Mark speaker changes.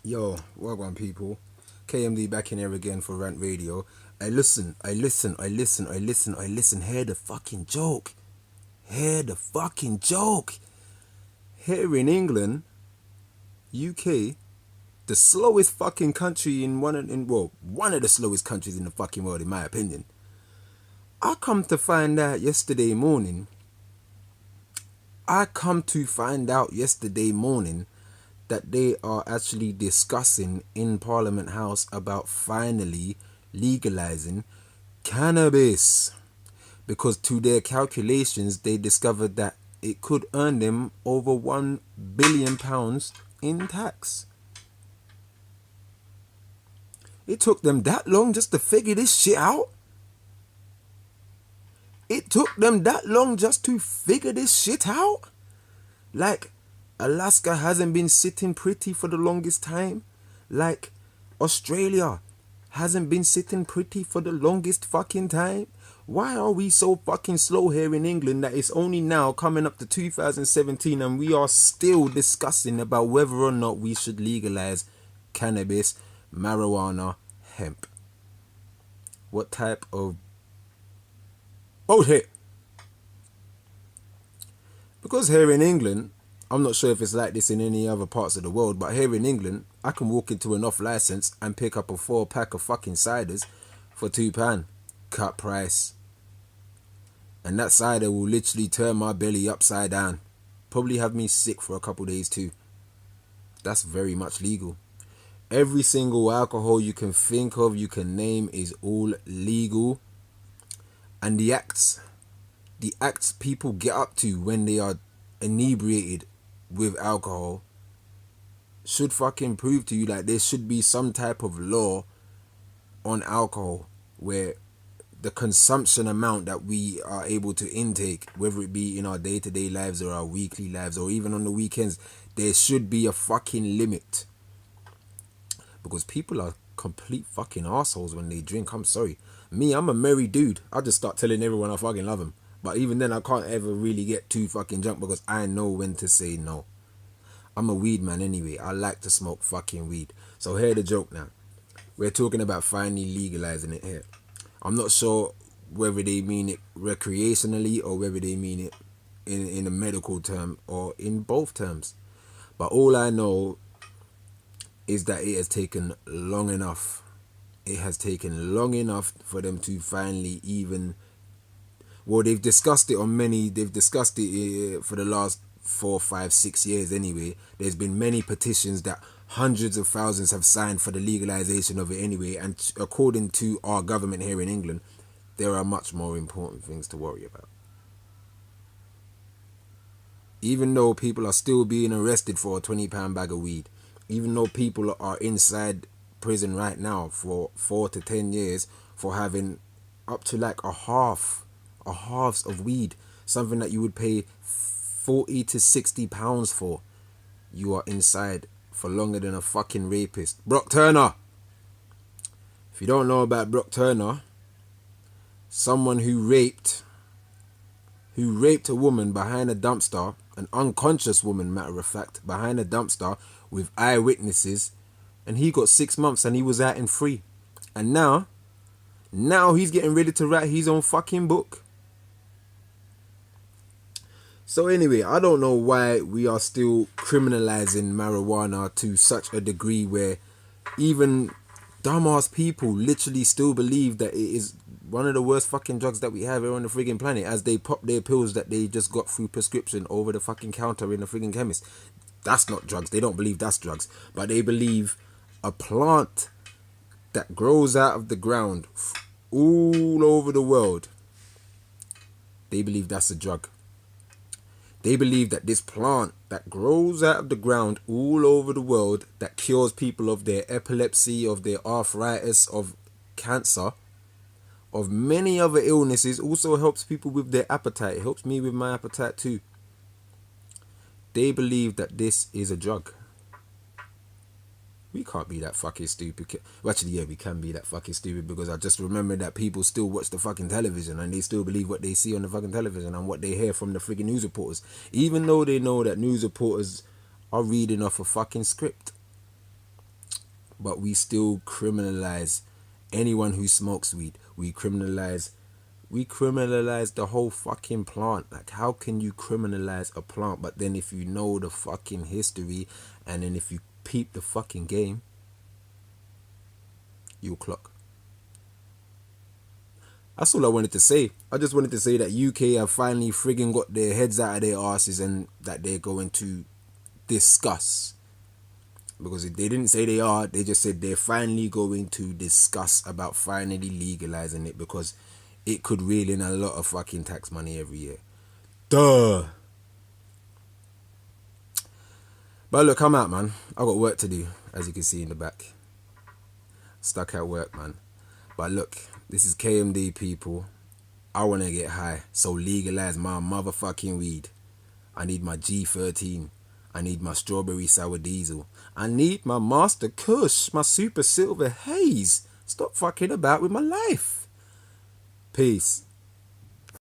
Speaker 1: Yo, welcome people. KMD back in here again for Rant Radio. I listen. Hear the fucking joke. Hear the fucking joke. Here in England, UK, the slowest fucking country in one of the slowest countries in the fucking world, in my opinion. I come to find out yesterday morning. That they are actually discussing in Parliament House about finally legalizing cannabis, because to their calculations they discovered that it could earn them over £1 billion in tax. It took them that long just to figure this shit out. Like, Alaska hasn't been sitting pretty for the longest time. Like, Australia hasn't been sitting pretty for the longest fucking time. Why are we so fucking slow here in England that it's only now coming up to 2017 and we are still discussing about whether or not we should legalize cannabis, marijuana, hemp? What type of bullshit? Because here in England, I'm not sure if it's like this in any other parts of the world, but here in England, I can walk into an off license and pick up a 4-pack of fucking ciders for £2, cut price. And that cider will literally turn my belly upside down. Probably have me sick for a couple days too. That's very much legal. Every single alcohol you can think of, you can name, is all legal. And the acts people get up to when they are inebriated with alcohol should fucking prove to you that there should be some type of law on alcohol where the consumption amount that we are able to intake, whether it be in our day-to-day lives or our weekly lives or even on the weekends, there should be a fucking limit. Because people are complete fucking assholes when they drink. I'm sorry. Me, I'm a merry dude. I just start telling everyone I fucking love them. But even then, I can't ever really get too fucking drunk because I know when to say no. I'm a weed man anyway. I like to smoke fucking weed. So hear the joke now. We're talking about finally legalizing it here. I'm not sure whether they mean it recreationally or whether they mean it in a medical term or in both terms. But all I know is that it has taken long enough. It has taken long enough for them to finally even... Well, they've discussed it for the last 4, 5, 6 years anyway. There's been many petitions that hundreds of thousands have signed for the legalization of it anyway. And according to our government here in England, there are much more important things to worry about. Even though people are still being arrested for a £20 bag of weed, even though people are inside prison right now for 4 to 10 years for having up to like a halves of weed, something that you would pay £40 to £60 for, you are inside for longer than a fucking rapist. Brock Turner. If you don't know about Brock Turner, someone who raped a woman behind a dumpster, an unconscious woman, matter of fact, behind a dumpster with eyewitnesses, and he got 6 months and he was out in free. And now he's getting ready to write his own fucking book. So anyway, I don't know why we are still criminalizing marijuana to such a degree where even dumbass people literally still believe that it is one of the worst fucking drugs that we have here on the friggin' planet, as they pop their pills that they just got through prescription over the fucking counter in the friggin' chemist. That's not drugs. They don't believe that's drugs. But they believe a plant that grows out of the ground all over the world, they believe that's a drug. They believe that this plant that grows out of the ground all over the world, that cures people of their epilepsy, of their arthritis, of cancer, of many other illnesses, also helps people with their appetite. It helps me with my appetite too. They believe that this is a drug. We can't be that fucking stupid. Well, actually, yeah, we can be that fucking stupid, because I just remember that people still watch the fucking television and they still believe what they see on the fucking television and what they hear from the freaking news reporters, even though they know that news reporters are reading off a fucking script. but we still criminalize anyone who smokes weed. We criminalize the whole fucking plant. Like, how can you criminalize a plant? But then if you know the fucking history, and then if you peep the fucking game, you'll clock. That's all I wanted to say. I just wanted to say that UK have finally friggin' got their heads out of their asses, and that they're going to discuss. Because they didn't say they are, they just said they're finally going to discuss about finally legalizing it, because it could reel in a lot of fucking tax money every year. Duh. But look, I'm out, man. I got work to do, as you can see in the back. Stuck at work, man. But look, this is KMD, people. I want to get high, so legalize my motherfucking weed. I need my G13. I need my strawberry sour diesel. I need my Master Kush, my Super Silver Haze. Stop fucking about with my life. Peace.